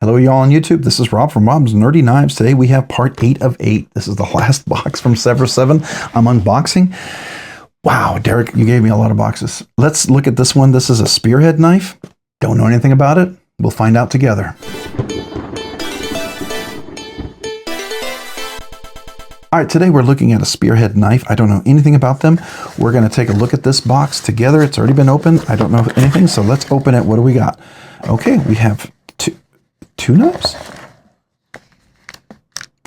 Hello y'all on YouTube, this is Rob from Rob's Nerdy Knives. Today we have part 8 of 8. This is the last box from Sevr Sen I'm unboxing. Wow, Derek, you gave me a lot of boxes. Let's look at this one. This is a Spearhead knife. Don't know anything about it. We'll find out together. All right, today we're looking at a Spearhead knife. I don't know anything about them. We're gonna take a look at this box together. It's already been opened. I don't know anything, so let's open it. What do we got? Okay, we have two knives?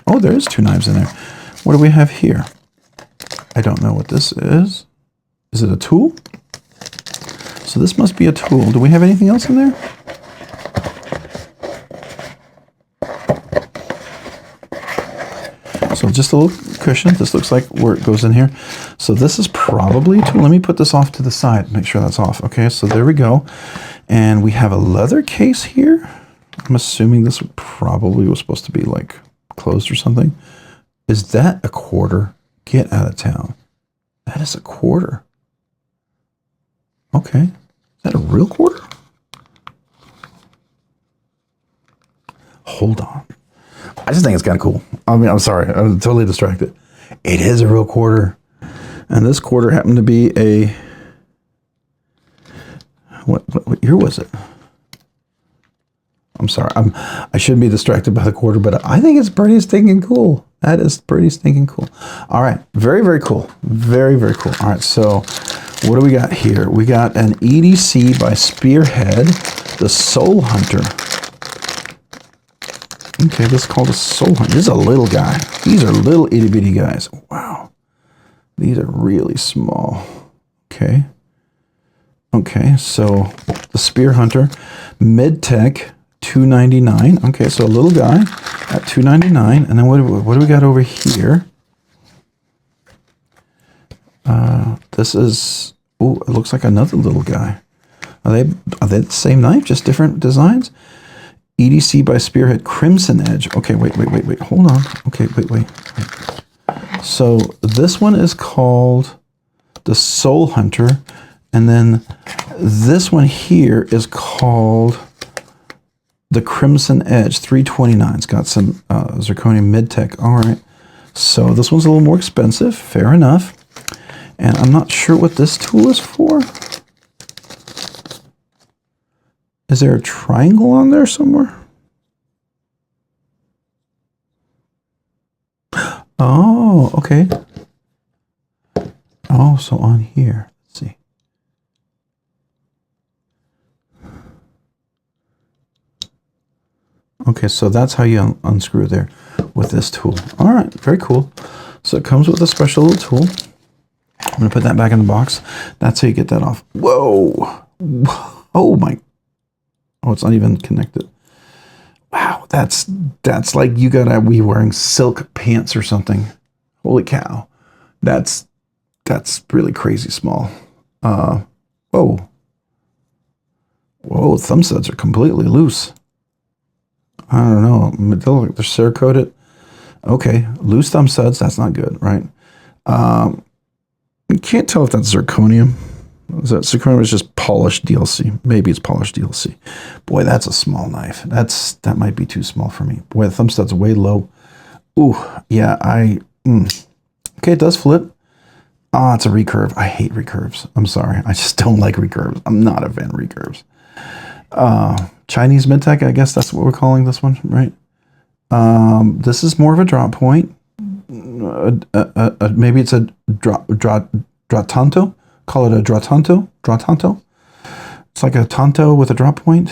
Oh, there is 2 knives in there. What do we have here? I don't know what this is. Is it a tool? So this must be a tool. Do we have anything else in there? So just a little cushion. This looks like where it goes in here. So this is probably a tool. Let me put this off to the side. Make sure that's off. Okay, so there we go. And we have a leather case here. I'm assuming this probably was supposed to be like closed or something. Is that a quarter? Get out of town. That is a quarter. Okay. Is that a real quarter? Hold on. I just think it's kind of cool. I mean, I'm sorry. I'm totally distracted. It is a real quarter. And this quarter happened to be a... What year was it? I'm sorry. I shouldn't be distracted by the quarter, but I think it's pretty stinking cool. That is pretty stinking cool. All right. Very, very cool. Very, very cool. All right. So what do we got here? We got an EDC by Spearhead, the Soul Hunter. Okay, this is called a Soul Hunter. This is a little guy. These are little itty bitty guys. Wow. These are really small. Okay. Okay, so the Spear Hunter, mid-tech, $2.99. Okay, so a little guy at $2.99. And then what do we got over here? This is, oh, it looks like another little guy. Are they the same knife, just different designs? EDC by Spearhead Crimson Edge. Okay, wait. Hold on. Okay, wait. So this one is called the Soul Hunter. And then this one here is called the Crimson Edge 329. It's got some zirconium mid-tech. All right. So this one's a little more expensive. Fair enough. And I'm not sure what this tool is for. Is there a triangle on there somewhere? Oh, okay. Oh, so on here. Let's see. Okay, so that's how you unscrew there with this tool. All right, very cool. So it comes with a special little tool. I'm going to put that back in the box. That's how you get that off. Whoa. Oh, my. Oh, it's not even connected. Wow, that's like you gotta be wearing silk pants or something. Holy cow. That's really crazy small. Whoa. Whoa, thumb studs are completely loose. I don't know. They're Cerakoted. Okay, loose thumb studs, that's not good, right? You can't tell if that's zirconium. Zirconium is just polished DLC. Maybe it's polished DLC. Boy, that's a small knife. That might be too small for me. Boy, the thumb stud's way low. Ooh, yeah, Okay, it does flip. Ah, it's a recurve. I hate recurves. I'm sorry. I just don't like recurves. I'm not a fan of recurves. Chinese mid-tech, I guess that's what we're calling this one, right? This is more of a drop point. Maybe it's a dratanto. Call it a dratanto. It's like a tanto with a drop point.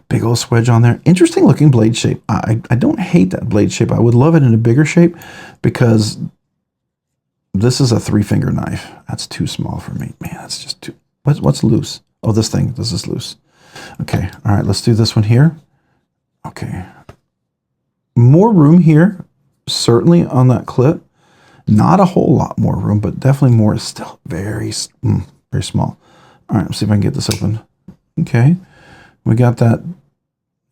Big old swedge on there. Interesting looking blade shape. I don't hate that blade shape. I would love it in a bigger shape because this is a 3-finger knife. That's too small for me. Man, that's just too... What's loose? Oh, this is loose. Okay, all right, let's do this one here. Okay. More room here, certainly on that clip. Not a whole lot more room, but definitely more. Is still very small. All right, let's see if I can get this open. Okay, we got that.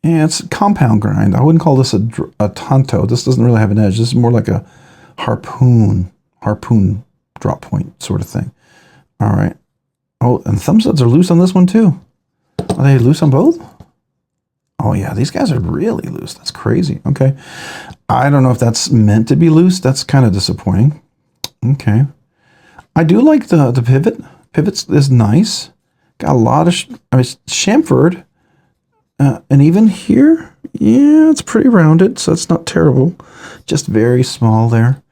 Yeah, it's a compound grind. I wouldn't call this a tanto. This doesn't really have an edge. This is more like a harpoon drop point sort of thing. All right. Oh, and thumb studs are loose on this one too. Are they loose on both? Oh yeah, these guys are really loose. That's crazy. Okay. I don't know if that's meant to be loose. That's kind of disappointing. Okay. I do like the pivot. Pivots is nice. Got a lot of, chamfered. And even here, yeah, it's pretty rounded, so it's not terrible. Just very small there.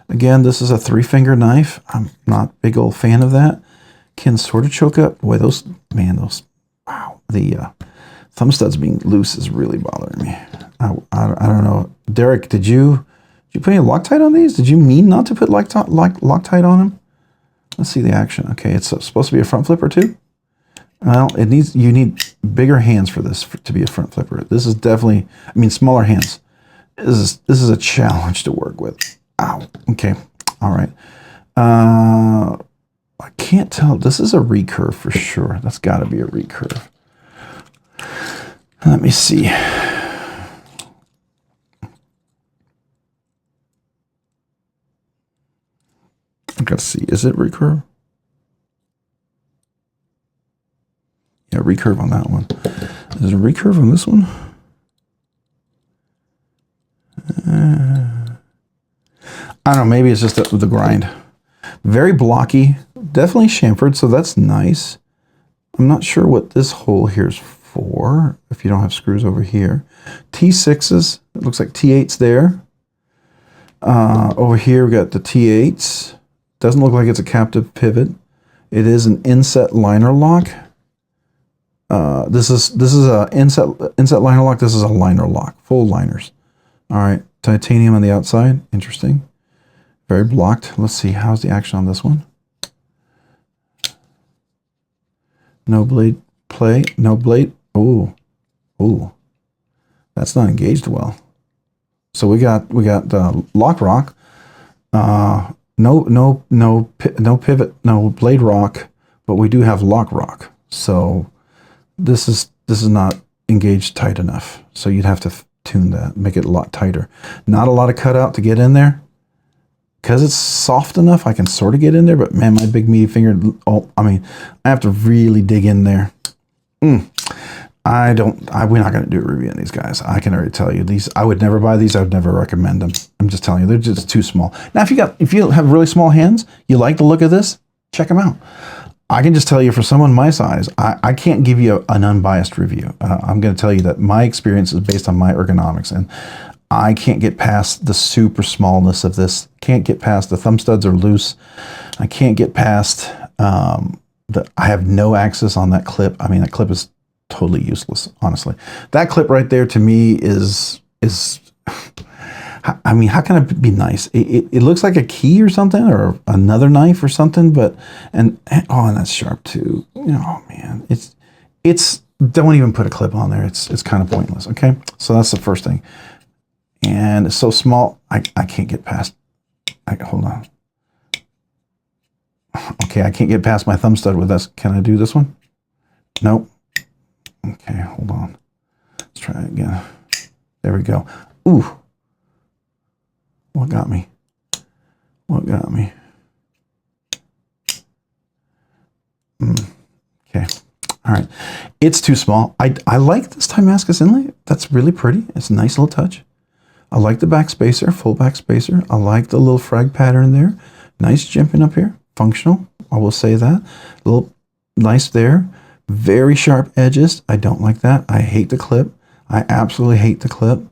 Again, this is a 3-finger knife. I'm not a big old fan of that. Can sort of choke up. Boy, those, wow. The thumb studs being loose is really bothering me. I don't know. Derek, did you put any Loctite on these? Did you mean not to put Loctite on them? Let's see the action. Okay, it's supposed to be a front flipper too. Well, you need bigger hands for this to be a front flipper. This is definitely, smaller hands. This is a challenge to work with. Ow. Okay. All right. I can't tell. This is a recurve for sure. That's got to be a recurve. Let me see. I've got to see. Is it recurve? Yeah, recurve on that one. Is it a recurve on this one? I don't know. Maybe it's just the grind. Very blocky. Definitely chamfered, so that's nice. I'm not sure what this hole here is for, if you don't have screws over here. T6s. It looks like T8s there. Over here we got the T8s. Doesn't look like it's a captive pivot. It is an inset liner lock. This is a inset liner lock. This is a liner lock, full liners. All right, titanium on the outside. Interesting. Very blocked. Let's see, how's the action on this one? No blade play. No blade. Ooh, that's not engaged well. So we got lock rock. No pivot. No blade rock. But we do have lock rock. So this is not engaged tight enough. So you'd have to tune that, make it a lot tighter. Not a lot of cutout to get in there. Because it's soft enough, I can sort of get in there, but man, my big meaty finger, I have to really dig in there. We're not going to do a review on these guys. I can already tell you, these, I would never buy these. I would never recommend them. I'm just telling you, they're just too small. Now, if you have really small hands, you like the look of this, check them out. I can just tell you, for someone my size, I can't give you an unbiased review. I'm going to tell you that my experience is based on my ergonomics, and I can't get past the super smallness of this. Can't get past the thumb studs are loose. I can't get past I have no access on that clip. That clip is totally useless, honestly. That clip right there to me is how can it be nice? It looks like a key or something, or another knife or something, and that's sharp too. Oh man, it's don't even put a clip on there. It's kind of pointless. Okay, so that's the first thing. And it's so small, I can't get past. Hold on. Okay, I can't get past my thumb stud with this. Can I do this one? Nope. Okay, hold on. Let's try it again. There we go. Ooh. What got me? What got me? Okay. All right. It's too small. I like this Timascus inlay. That's really pretty. It's a nice little touch. I like the back spacer, full back spacer. I like the little frag pattern there. Nice jimping up here. Functional. I will say that. A little nice there. Very sharp edges. I don't like that. I hate the clip. I absolutely hate the clip.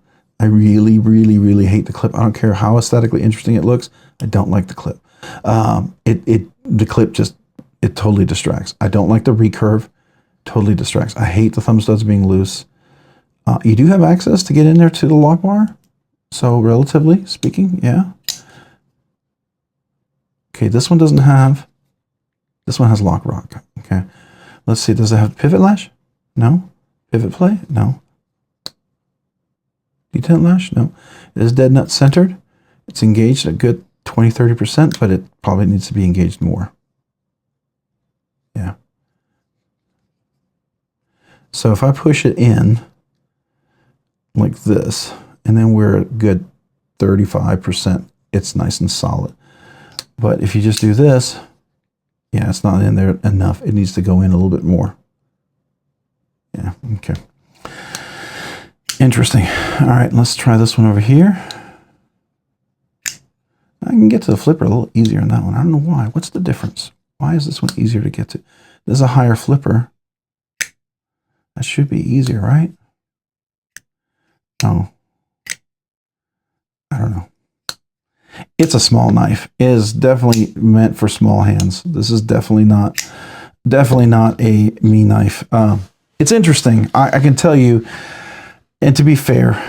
I really, really, really hate the clip. I don't care how aesthetically interesting it looks. I don't like the clip. The clip just, it totally distracts. I don't like the recurve. Totally distracts. I hate the thumb studs being loose. You do have access to get in there to the lock bar. So relatively speaking, yeah. Okay, this one doesn't have, this one has lock rock. Okay, let's see, does it have pivot lash? No. Pivot play? No. Detent lash? No. It is dead nut centered. It's engaged a good 20-30%, but it probably needs to be engaged more. Yeah. So if I push it in like this, and then we're a good 35%, it's nice and solid. But if you just do this, yeah, it's not in there enough. It needs to go in a little bit more. Yeah, okay. Interesting. All right, let's try this one over here. I can get to the flipper a little easier on that one. I don't know why. What's the difference? Why is this one easier to get to? This is a higher flipper. That should be easier, right? No. I don't know. It's a small knife. It is definitely meant for small hands. This is definitely not a me knife. It's interesting. I can tell you, and to be fair,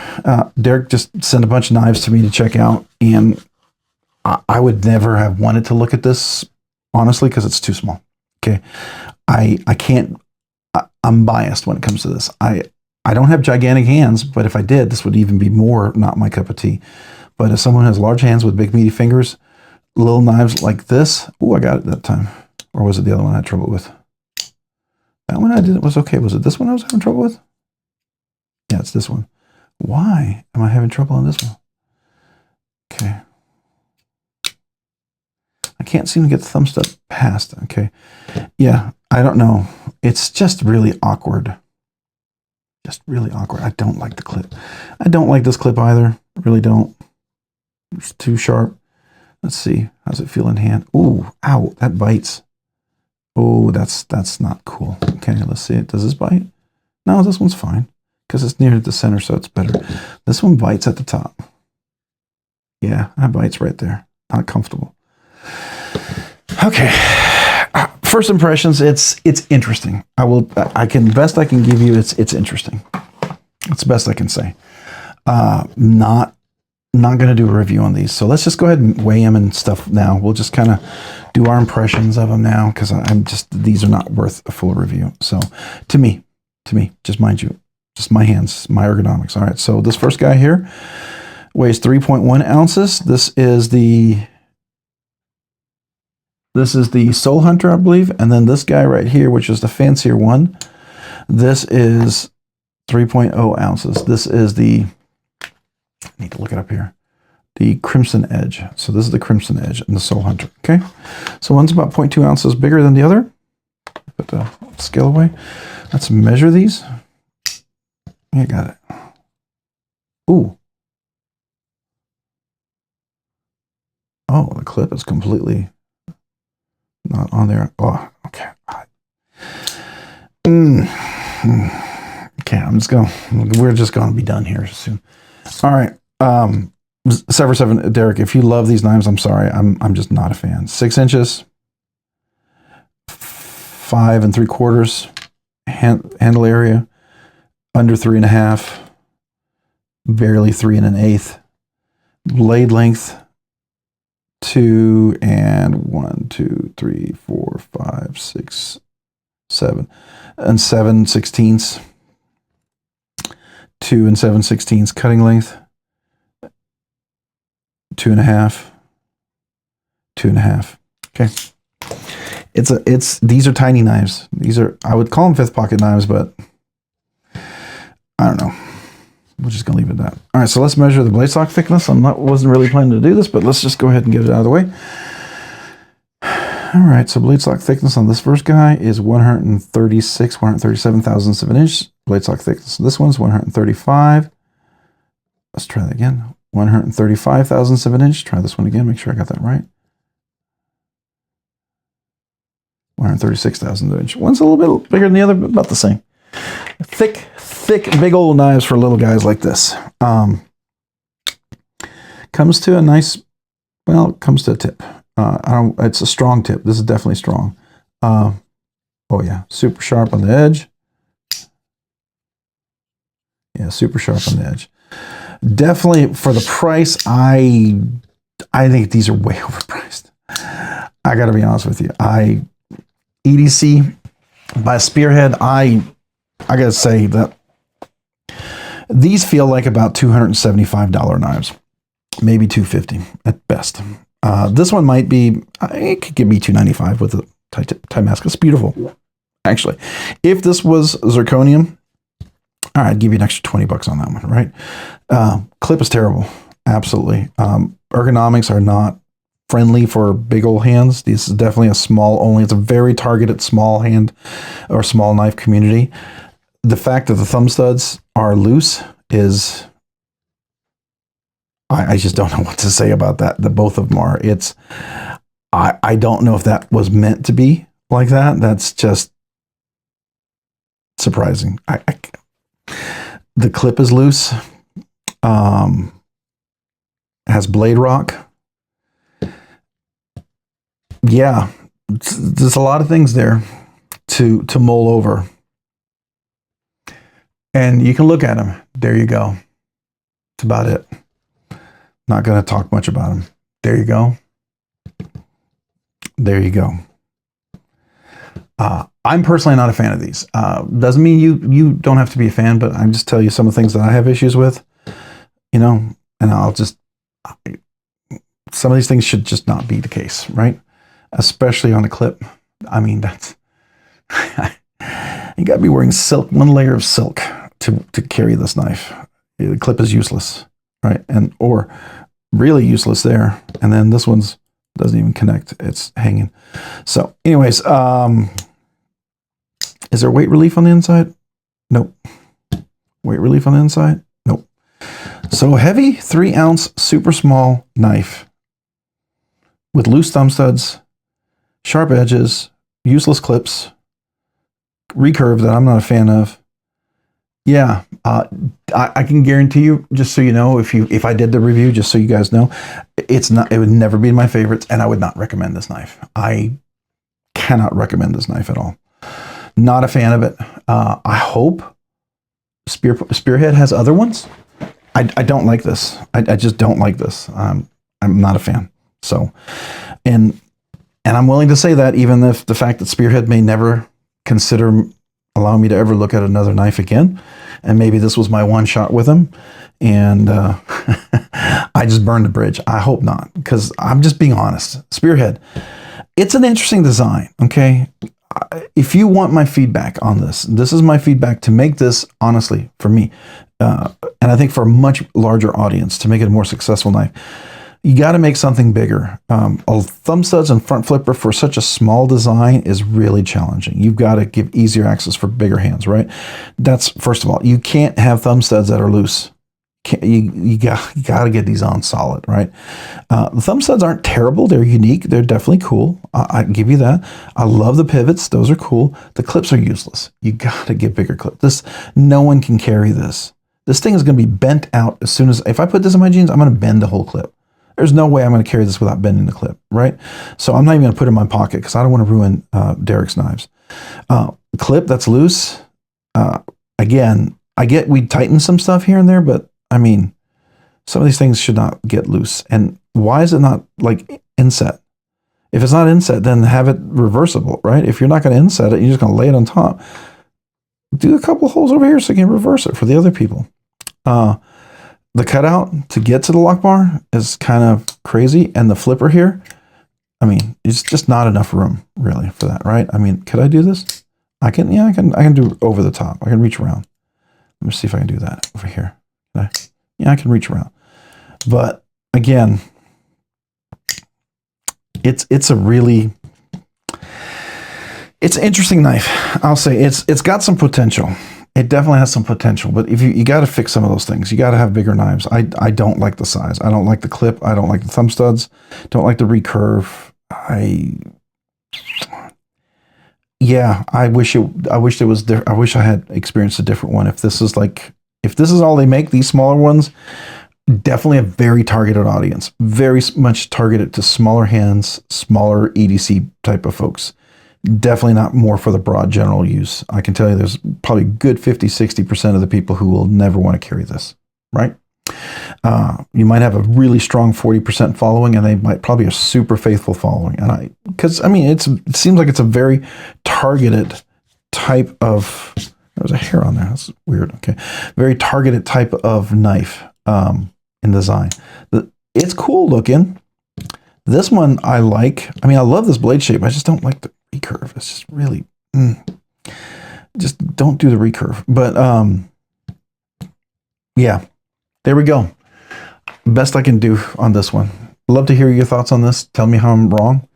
Derek just sent a bunch of knives to me to check out, and I would never have wanted to look at this, honestly, because it's too small. Okay. I can't, I'm biased when it comes to this. I don't have gigantic hands, but if I did, this would even be more not my cup of tea. But if someone has large hands with big meaty fingers, little knives like this, oh, I got it that time. Or was it the other one I had trouble with? That one I did, it was okay. Was it this one I was having trouble with? Yeah, it's this one. Why am I having trouble on this one? Okay. I can't seem to get the thumb step past. Okay. Yeah, I don't know. It's just really awkward. Just really awkward. I don't like the clip. I don't like this clip either. I really don't. It's too sharp. Let's see. How's it feel in hand? Ooh, ow, that bites. Oh, that's not cool. Okay, let's see it. Does this bite? No, this one's fine because it's near the center, so it's better. This one bites at the top. Yeah, that bites right there. Not comfortable. Okay. First impressions, it's interesting. Best I can give you, it's interesting. It's the best I can say. Not going to do a review on these. So let's just go ahead and weigh them and stuff now. We'll just kind of do our impressions of them now because these are not worth a full review. So to me, just mind you, just my hands, my ergonomics. All right. So this first guy here weighs 3.1 ounces. This is the Soul Hunter, I believe. And then this guy right here, which is the fancier one, this is 3.0 ounces. This is the, I need to look it up here, the Crimson Edge. So this is the Crimson Edge and the Soul Hunter. Okay. So one's about 0.2 ounces bigger than the other. Put the scale away. Let's measure these. Yeah, got it. Ooh. Oh, the clip is completely not on there. Oh, okay. Okay, we're just going to be done here soon. All right. Sevr Sen, Derek, if you love these knives, I'm sorry. I'm just not a fan. 6 inches, 5 3/4 handle area, under 3.5, barely 3 1/8. Blade length, 2 and 1, 2, 3, 4, 5, 6, 7, and 7/16. 2 and 7/16 cutting length, 2.5, 2.5. Okay. These are tiny knives. I would call them 5th pocket knives, but I don't know. We're just gonna leave it at that. All right, so let's measure the blade stock thickness. Wasn't really planning to do this, but let's just go ahead and get it out of the way. All right, so blade stock thickness on this first guy is 137 thousandths of an inch. Blade stock thickness on this one's 135. Let's try that again. 135 thousandths of an inch. Try this one again. Make sure I got that right. 136 thousandths of an inch. One's a little bit bigger than the other, but about the same. Thick, big old knives for little guys like this. Comes to a nice, well, it comes to a tip. It's a strong tip. This is definitely strong. Oh yeah, super sharp on the edge. Yeah, super sharp on the edge. Definitely for the price, I think these are way overpriced. I got to be honest with you. EDC by Spearhead, I got to say that these feel like about $275 knives, maybe $250 at best. This one might be, it could give me $295 with a tie mask. It's beautiful, actually. If this was zirconium, all right, I'd give you an extra 20 bucks on that one, right? Clip is terrible, absolutely. Ergonomics are not friendly for big old hands. This is definitely a small only. It's a very targeted small hand or small knife community. The fact that the thumb studs are loose is, I just don't know what to say about that. The both of them are. I don't know if that was meant to be like that. That's just surprising. The clip is loose. Has blade rock. Yeah, there's a lot of things there to mull over. And you can look at them. There you go. That's about it. Not going to talk much about them. There you go. There you go. I'm personally not a fan of these. Doesn't mean you don't have to be a fan, but I'm just tell you some of the things that I have issues with, you know, and some of these things should just not be the case, right? Especially on a clip. I mean, that's, you got to be wearing silk, one layer of silk to carry this knife. The clip is useless, right? Or really useless there. And then this one's doesn't even connect. It's hanging. So anyways, is there weight relief on the inside? Nope. Weight relief on the inside? Nope. So heavy 3-ounce super small knife with loose thumb studs, sharp edges, useless clips, recurve that I'm not a fan of. Yeah, I can guarantee you, just so you know, if I did the review, just so you guys know, it would never be my favorites, and I would not recommend this knife. I cannot recommend this knife at all. Not a fan of it. I hope Spearhead has other ones. I don't like this. I just don't like this. I'm not a fan. So, and I'm willing to say that, even if the fact that Spearhead may never consider allowing me to ever look at another knife again, and maybe this was my one shot with him, and I just burned the bridge. I hope not, because I'm just being honest. Spearhead, it's an interesting design, okay? If you want my feedback on this, this is my feedback to make this, honestly, for me, and I think for a much larger audience, to make it a more successful knife, you got to make something bigger. Thumb studs and front flipper for such a small design is really challenging. You've got to give easier access for bigger hands, right? That's, first of all, you can't have thumb studs that are loose. You got to get these on solid, right? The thumb studs aren't terrible. They're unique. They're definitely cool. I can give you that. I love the pivots. Those are cool. The clips are useless. You got to get bigger clips. No one can carry this. This thing is going to be bent out as soon as, if I put this in my jeans, I'm going to bend the whole clip. There's no way I'm going to carry this without bending the clip, right? So I'm not even going to put it in my pocket because I don't want to ruin Derek's knives. Clip that's loose. Again, I get we tighten some stuff here and there, but I mean, some of these things should not get loose. And why is it not like inset? If it's not inset, then have it reversible, right? If you're not going to inset it, you're just going to lay it on top. Do a couple holes over here so you can reverse it for the other people. The cutout to get to the lock bar is kind of crazy. And the flipper here, I mean, it's just not enough room really for that, right? I mean, could I do this? I can do over the top. I can reach around. Let me see if I can do that over here. Yeah, I can reach around. But again, it's an interesting knife. I'll say it's got some potential. It definitely has some potential, but if you got to fix some of those things. You got to have bigger knives. I don't like the size. I don't like the clip. I don't like the thumb studs. Don't like the recurve. I wish it was there. I wish I had experienced a different one. If this is all they make, these smaller ones, definitely a very targeted audience. Very much targeted to smaller hands, smaller EDC type of folks. Definitely not more for the broad general use. I can tell you there's probably good 50-60% of the people who will never want to carry this, right? You might have a really strong 40% following, and they might probably a super faithful following. And because it seems like it's a very targeted type of, there's a hair on there. That's weird. Okay. Very targeted type of knife in design. It's cool looking. This one I like. I mean, I love this blade shape. I just don't like the recurve. It's just really, just don't do the recurve. But yeah, there we go. Best I can do on this one. Love to hear your thoughts on this. Tell me how I'm wrong.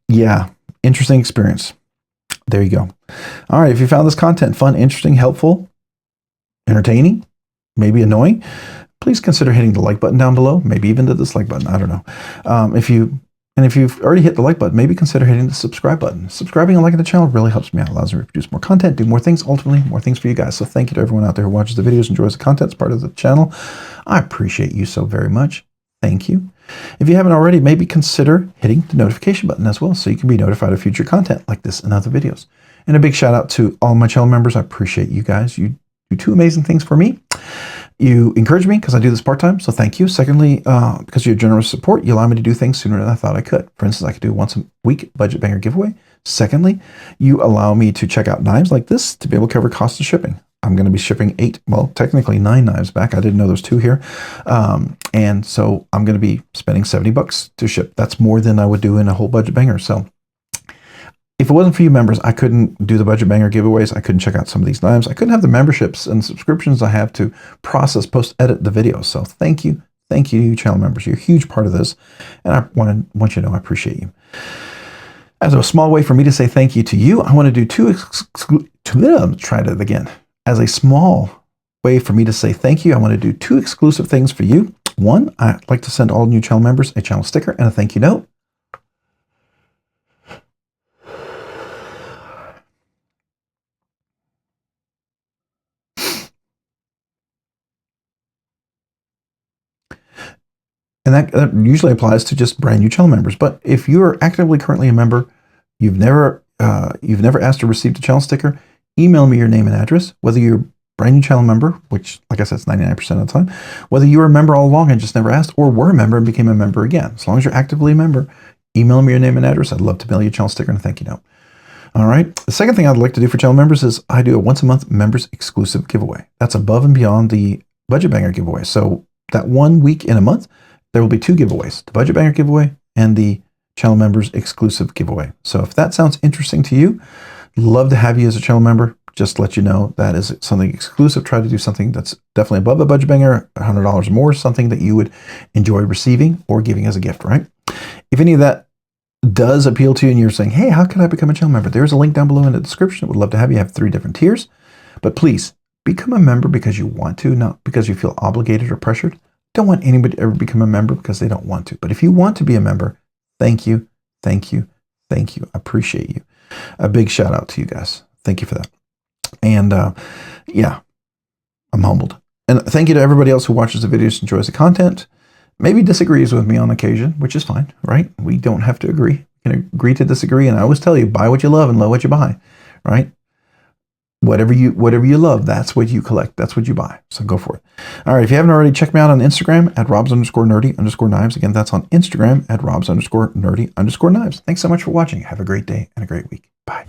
Yeah, interesting experience. There you go. All right, if you found this content fun, interesting, helpful, entertaining, maybe annoying, please consider hitting the like button down below, maybe even the dislike button. I don't know. If you've already hit the like button, maybe consider hitting the subscribe button. Subscribing and liking the channel really helps me out, allows me to produce more content, do more things, ultimately more things for you guys. So thank you to everyone out there who watches the videos, enjoys the content, is part of the channel. I appreciate you so very much. Thank you. If you haven't already, maybe consider hitting the notification button as well so you can be notified of future content like this and other videos. And a big shout out to all my channel members. I appreciate you guys. You do two amazing things for me. You encourage me because I do this part-time, so thank you. Secondly, because of your generous support, you allow me to do things sooner than I thought I could. For instance, I could do once a week budget banger giveaway. Secondly, you allow me to check out knives like this to be able to cover cost of shipping. I'm going to be shipping 8, well, technically 9 knives back. I didn't know there's 2 here. And so I'm going to be spending $70 to ship. That's more than I would do in a whole budget banger. So if it wasn't for you members, I couldn't do the budget banger giveaways. I couldn't check out some of these knives. I couldn't have the memberships and subscriptions I have to process, post-edit the videos. So thank you. Thank you to you channel members. You're a huge part of this. And I want you to know I appreciate you. As a small way for me to say thank you to you, I want to do try that again. As a small way for me to say thank you, I want to do 2 exclusive things for you. One, I'd like to send all new channel members a channel sticker and a thank you note. And that usually applies to just brand new channel members. But if you are actively currently a member, you've never asked to receive the channel sticker, email me your name and address, whether you're a brand new channel member, which, like I said, it's 99% of the time, whether you were a member all along and just never asked, or were a member and became a member again. As long as you're actively a member, email me your name and address. I'd love to mail you a channel sticker and a thank you note. All right. The second thing I'd like to do for channel members is I do a once a month members exclusive giveaway. That's above and beyond the budget banger giveaway. So that 1 week in a month, there will be 2 giveaways, the budget banger giveaway and the channel members exclusive giveaway. So if that sounds interesting to you, love to have you as a channel member. Just to let you know that is something exclusive. Try to do something that's definitely above the budget banger, $100 or more, something that you would enjoy receiving or giving as a gift, right? If any of that does appeal to you and you're saying, hey, how can I become a channel member? There's a link down below in the description. Would love to have you. I have 3 different tiers. But please, become a member because you want to, not because you feel obligated or pressured. Don't want anybody to ever become a member because they don't want to. But if you want to be a member, thank you, thank you, thank you. I appreciate you. A big shout out to you guys. Thank you for that. And yeah, I'm humbled. And thank you to everybody else who watches the videos, enjoys the content, maybe disagrees with me on occasion, which is fine, right? We don't have to agree. We can agree to disagree. And I always tell you, buy what you love and love what you buy, right? Whatever you love, that's what you collect. That's what you buy. So go for it. All right. If you haven't already, check me out on Instagram at robs_nerdy_knives. Again, that's on Instagram at robs_nerdy_knives. Thanks so much for watching. Have a great day and a great week. Bye.